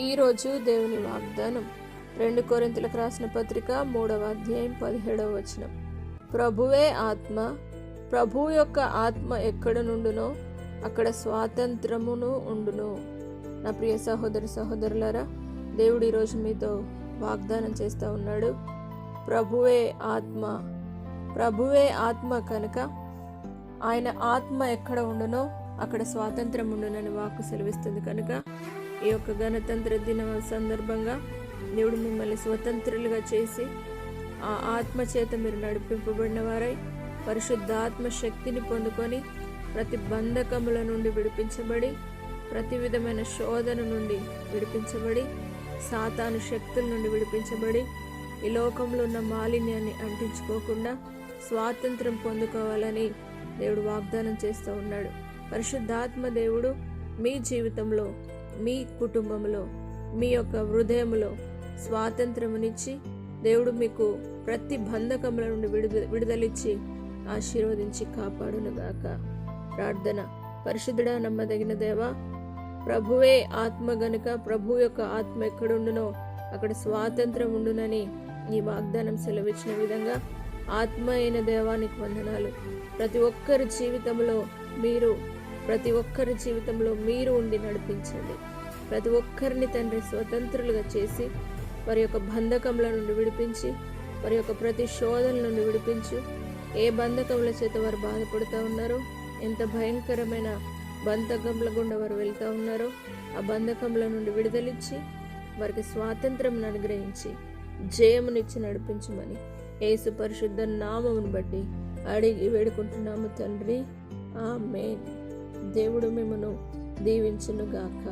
ఈరోజు దేవుని వాగ్దానం 2 కొరింథీయులకు రాసిన పత్రిక 3వ అధ్యాయం 17వ వచనం. ప్రభువే ఆత్మ, ప్రభువు యొక్క ఆత్మ ఎక్కడ నుండునో అక్కడ స్వాతంత్రమును ఉండును. నా ప్రియ సహోదరి సహోదరులారా, దేవుడు ఈరోజు మీతో వాగ్దానం చేస్తూ ఉన్నాడు. ప్రభువే ఆత్మ, ప్రభువే ఆత్మ కనుక ఆయన ఆత్మ ఎక్కడ ఉండునో అక్కడ స్వాతంత్రం ఉండునని వాక్కు సెలవిస్తుంది. కనుక ఈ యొక్క గణతంత్ర దిన సందర్భంగా దేవుడు మిమ్మల్ని స్వతంత్రులుగా చేసి ఆ ఆత్మ చేత మీరు నడిపింపబడిన వారై పరిశుద్ధాత్మ శక్తిని పొందుకొని ప్రతి బంధకముల నుండి విడిపించబడి, ప్రతి విధమైన శోధన నుండి విడిపించబడి, సాతాను శక్తుల నుండి విడిపించబడి, ఈ లోకంలో ఉన్న మాలిన్యాన్ని అంటించుకోకుండా స్వాతంత్రం పొందుకోవాలని దేవుడు వాగ్దానం చేస్తూ ఉన్నాడు. పరిశుద్ధాత్మ దేవుడు మీ జీవితంలో, మీ కుటుంబంలో, మీ యొక్క హృదయంలో స్వాతంత్రమునిచ్చి దేవుడు మీకు ప్రతి బంధకముల నుండి విడుదలిచ్చి ఆశీర్వదించి కాపాడునుగాక. ప్రార్థన. పరిశుద్ధుడా, నమ్మదగిన దేవా, ప్రభువే ఆత్మ గనుక ప్రభు యొక్క ఆత్మ ఎక్కడుండునో అక్కడ స్వాతంత్రం ఉండునని ఈ వాగ్దానం సెలవిచ్చిన విధంగా ఆత్మ అయిన దేవానికి వందనాలు. ప్రతి ఒక్కరి జీవితంలో మీరు ఉండి నడిపించండి. ప్రతి ఒక్కరిని తండ్రి స్వతంత్రులుగా చేసి వారి యొక్క బంధకముల నుండి విడిపించి, వారి యొక్క ప్రతి శోధన నుండి విడిపించు. ఏ బంధకముల చేత వారు బాధపడుతూ ఉన్నారో, ఎంత భయంకరమైన బంధకముల గుండా వారు వెళ్తూ ఉన్నారో ఆ బంధకముల నుండి విడుదలిచ్చి వారికి స్వాతంత్రం అనుగ్రహించి జయమునిచ్చి నడిపించమని యేసు పరిశుద్ధ నామమును బట్టి అడిగి వేడుకుంటున్నాము తండ్రి. ఆమేన్. దేవుడు మిమ్మను దీవించునుగాక.